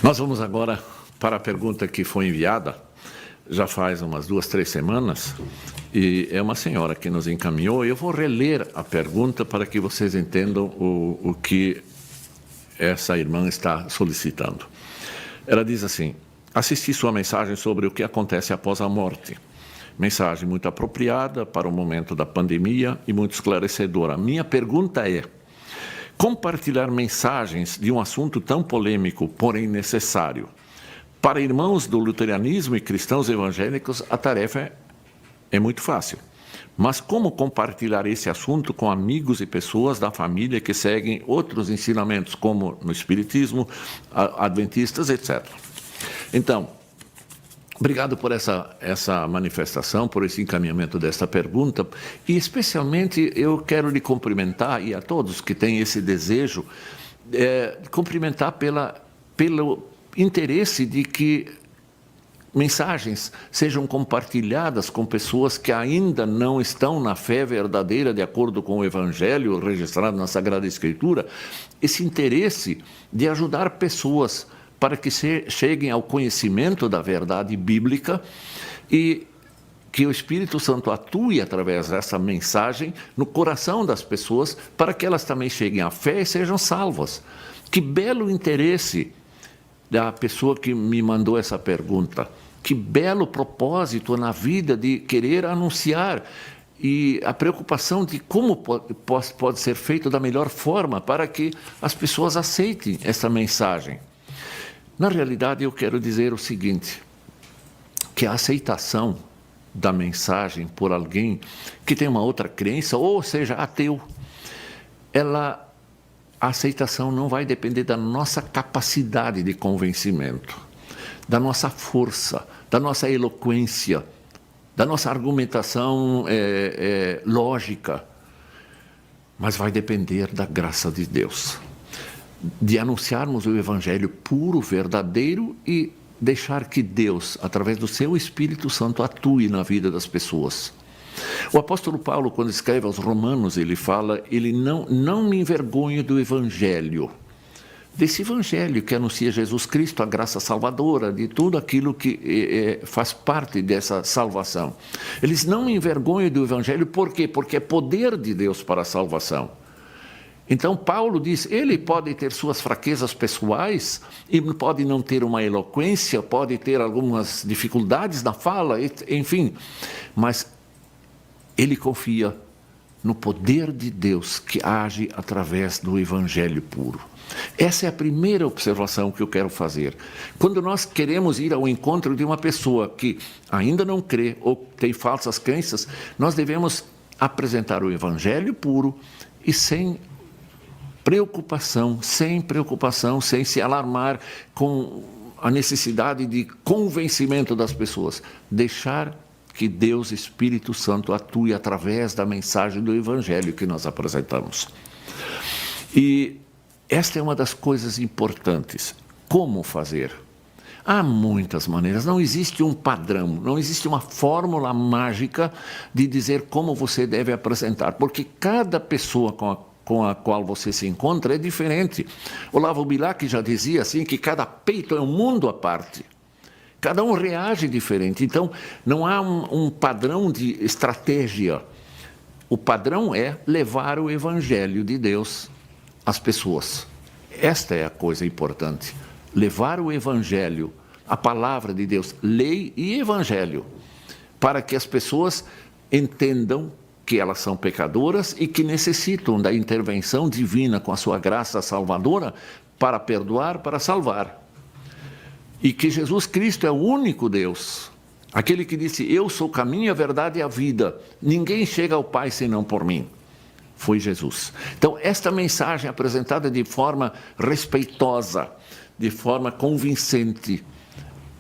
Nós vamos agora para a pergunta que foi enviada, já faz umas 2, 3 semanas, e é uma senhora que nos encaminhou. Eu vou reler a pergunta para que vocês entendam o que essa irmã está solicitando. Ela diz assim: assisti sua mensagem sobre o que acontece após a morte. Mensagem muito apropriada para o momento da pandemia e muito esclarecedora. Minha pergunta é: compartilhar mensagens de um assunto tão polêmico, porém necessário. Para irmãos do luteranismo e cristãos evangélicos, a tarefa é muito fácil. Mas como compartilhar esse assunto com amigos e pessoas da família que seguem outros ensinamentos, como no espiritismo, adventistas, etc. Então, obrigado por essa manifestação, por esse encaminhamento desta pergunta, e especialmente eu quero lhe cumprimentar, e a todos que têm esse desejo, cumprimentar pelo interesse de que mensagens sejam compartilhadas com pessoas que ainda não estão na fé verdadeira, de acordo com o Evangelho registrado na Sagrada Escritura, esse interesse de ajudar pessoas para que cheguem ao conhecimento da verdade bíblica e que o Espírito Santo atue através dessa mensagem no coração das pessoas para que elas também cheguem à fé e sejam salvas. Que belo interesse da pessoa que me mandou essa pergunta. Que belo propósito na vida de querer anunciar e a preocupação de como pode ser feito da melhor forma para que as pessoas aceitem essa mensagem. Na realidade, eu quero dizer o seguinte, que a aceitação da mensagem por alguém que tem uma outra crença, ou seja, ateu, a aceitação não vai depender da nossa capacidade de convencimento, da nossa força, da nossa eloquência, da nossa argumentação lógica, mas vai depender da graça de Deus, de anunciarmos o Evangelho puro, verdadeiro e deixar que Deus, através do seu Espírito Santo, atue na vida das pessoas. O apóstolo Paulo, quando escreve aos Romanos, ele fala, não me envergonho do Evangelho, desse Evangelho que anuncia Jesus Cristo, a graça salvadora, de tudo aquilo que faz parte dessa salvação. Eles não me envergonham do Evangelho, por quê? Porque é poder de Deus para a salvação. Então Paulo diz, ele pode ter suas fraquezas pessoais, e pode não ter uma eloquência, pode ter algumas dificuldades na fala, enfim, mas ele confia no poder de Deus que age através do Evangelho puro. Essa é a primeira observação que eu quero fazer. Quando nós queremos ir ao encontro de uma pessoa que ainda não crê ou tem falsas crenças, nós devemos apresentar o Evangelho puro e sem preocupação, sem se alarmar com a necessidade de convencimento das pessoas. Deixar que Deus, Espírito Santo, atue através da mensagem do Evangelho que nós apresentamos. E esta é uma das coisas importantes. Como fazer? Há muitas maneiras, não existe um padrão, não existe uma fórmula mágica de dizer como você deve apresentar, porque cada pessoa com a qual você se encontra é diferente. Olavo Bilac já dizia assim que cada peito é um mundo à parte. Cada um reage diferente, então não há um padrão de estratégia. O padrão é levar o Evangelho de Deus às pessoas. Esta é a coisa importante. Levar o Evangelho, a palavra de Deus, lei e Evangelho, para que as pessoas entendam que elas são pecadoras e que necessitam da intervenção divina com a sua graça salvadora para perdoar, para salvar. E que Jesus Cristo é o único Deus, aquele que disse, eu sou o caminho, a verdade e a vida, ninguém chega ao Pai senão por mim. Foi Jesus. Então, esta mensagem apresentada de forma respeitosa, de forma convincente,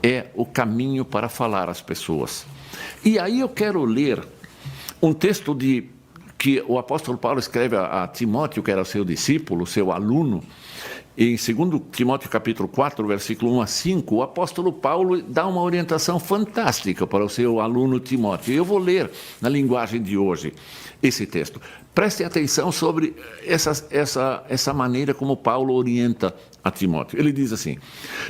é o caminho para falar às pessoas. E aí eu quero ler um texto que o apóstolo Paulo escreve a Timóteo, que era seu discípulo, seu aluno. Em 2 Timóteo capítulo 4, versículo 1 a 5, o apóstolo Paulo dá uma orientação fantástica para o seu aluno Timóteo. Eu vou ler na linguagem de hoje esse texto. Prestem atenção sobre essa maneira como Paulo orienta a Timóteo. Ele diz assim: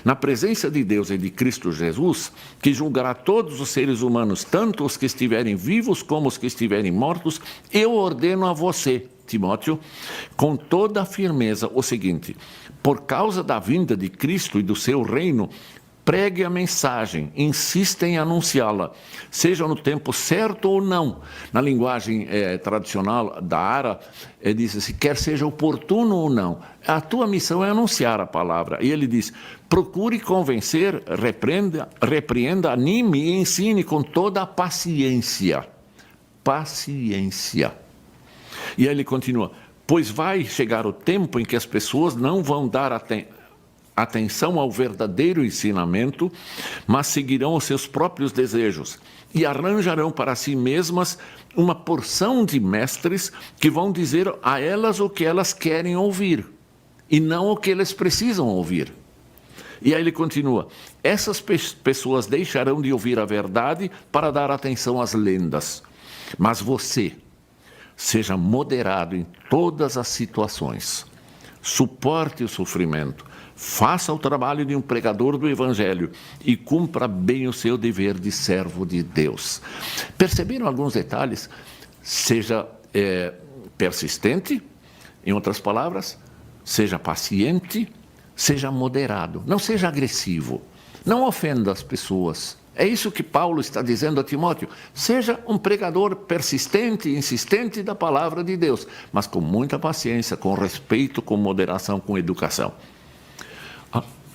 na presença de Deus e de Cristo Jesus, que julgará todos os seres humanos, tanto os que estiverem vivos como os que estiverem mortos, eu ordeno a você, Timóteo, com toda a firmeza, o seguinte: por causa da vinda de Cristo e do seu reino, pregue a mensagem, insista em anunciá-la, seja no tempo certo ou não. Na linguagem tradicional da ARA, diz assim, quer seja oportuno ou não. A tua missão é anunciar a palavra. E ele diz, procure convencer, repreenda, anime e ensine com toda a paciência. Paciência. E aí ele continua, pois vai chegar o tempo em que as pessoas não vão dar atenção ao verdadeiro ensinamento, mas seguirão os seus próprios desejos e arranjarão para si mesmas uma porção de mestres que vão dizer a elas o que elas querem ouvir e não o que eles precisam ouvir. E aí ele continua, essas pessoas deixarão de ouvir a verdade para dar atenção às lendas, mas você seja moderado em todas as situações, suporte o sofrimento, faça o trabalho de um pregador do Evangelho e cumpra bem o seu dever de servo de Deus. Perceberam alguns detalhes? Seja persistente, em outras palavras, seja paciente, seja moderado, não seja agressivo, não ofenda as pessoas. É isso que Paulo está dizendo a Timóteo. Seja um pregador persistente e insistente da palavra de Deus, mas com muita paciência, com respeito, com moderação, com educação.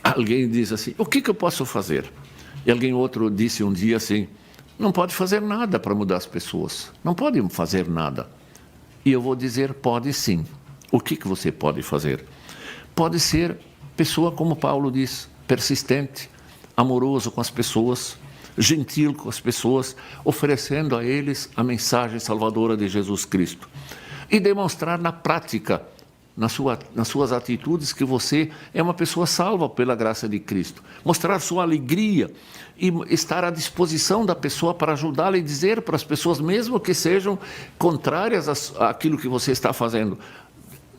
Alguém diz assim, o que eu posso fazer? E alguém outro disse um dia assim, não pode fazer nada para mudar as pessoas. Não pode fazer nada. E eu vou dizer, pode sim. O que você pode fazer? Pode ser pessoa, como Paulo diz, persistente, amoroso com as pessoas, gentil com as pessoas, oferecendo a eles a mensagem salvadora de Jesus Cristo. E demonstrar na prática, nas suas atitudes, que você é uma pessoa salva pela graça de Cristo. Mostrar sua alegria e estar à disposição da pessoa para ajudá-la e dizer para as pessoas, mesmo que sejam contrárias àquilo que você está fazendo,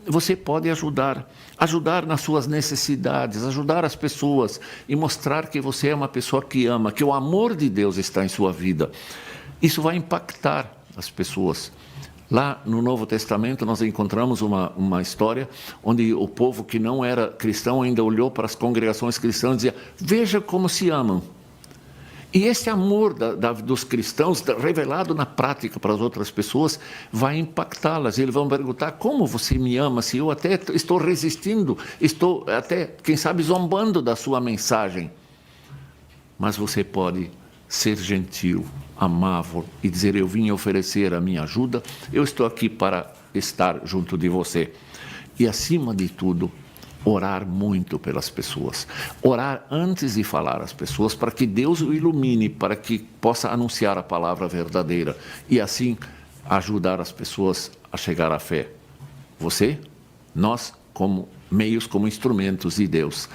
você pode ajudar nas suas necessidades, ajudar as pessoas e mostrar que você é uma pessoa que ama, que o amor de Deus está em sua vida. Isso vai impactar as pessoas. Lá no Novo Testamento nós encontramos uma história onde o povo que não era cristão ainda olhou para as congregações cristãs e dizia, veja como se amam. E esse amor dos cristãos, revelado na prática para as outras pessoas, vai impactá-las. Eles vão perguntar, como você me ama, se eu até estou resistindo, estou até, quem sabe, zombando da sua mensagem. Mas você pode ser gentil, amável e dizer, eu vim oferecer a minha ajuda, eu estou aqui para estar junto de você. E acima de tudo, orar muito pelas pessoas. Orar antes de falar às pessoas, para que Deus o ilumine, para que possa anunciar a palavra verdadeira e assim ajudar as pessoas a chegar à fé. Você, nós, como meios, como instrumentos de Deus.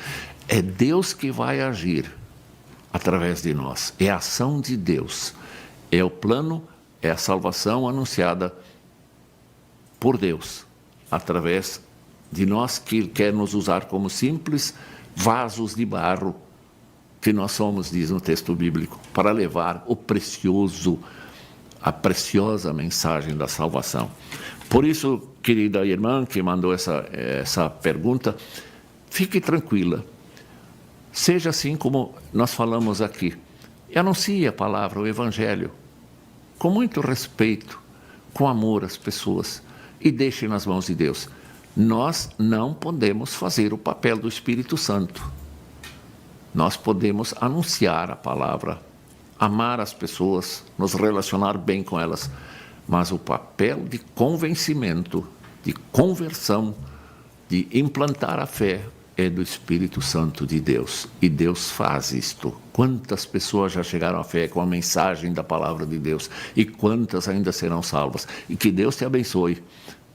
É Deus que vai agir através de nós. É a ação de Deus. É o plano, é a salvação anunciada por Deus, através de nós que Ele quer nos usar como simples vasos de barro, que nós somos, diz no texto bíblico, para levar o precioso, a preciosa mensagem da salvação. Por isso, querida irmã que mandou essa pergunta, fique tranquila. Seja assim como nós falamos aqui. E anuncie a palavra, o Evangelho, com muito respeito, com amor às pessoas, e deixe nas mãos de Deus. Nós não podemos fazer o papel do Espírito Santo. Nós podemos anunciar a palavra, amar as pessoas, nos relacionar bem com elas, mas o papel de convencimento, de conversão, de implantar a fé, é do Espírito Santo de Deus. E Deus faz isto. Quantas pessoas já chegaram à fé com a mensagem da palavra de Deus e quantas ainda serão salvas. E que Deus te abençoe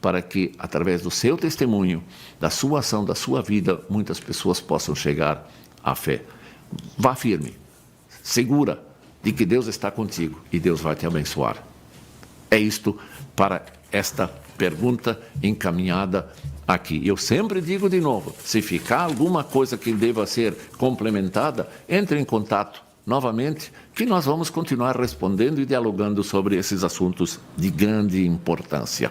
para que, através do seu testemunho, da sua ação, da sua vida, muitas pessoas possam chegar à fé. Vá firme, segura de que Deus está contigo e Deus vai te abençoar. É isto para esta pergunta encaminhada aqui. Eu sempre digo de novo, se ficar alguma coisa que deva ser complementada, entre em contato novamente, que nós vamos continuar respondendo e dialogando sobre esses assuntos de grande importância.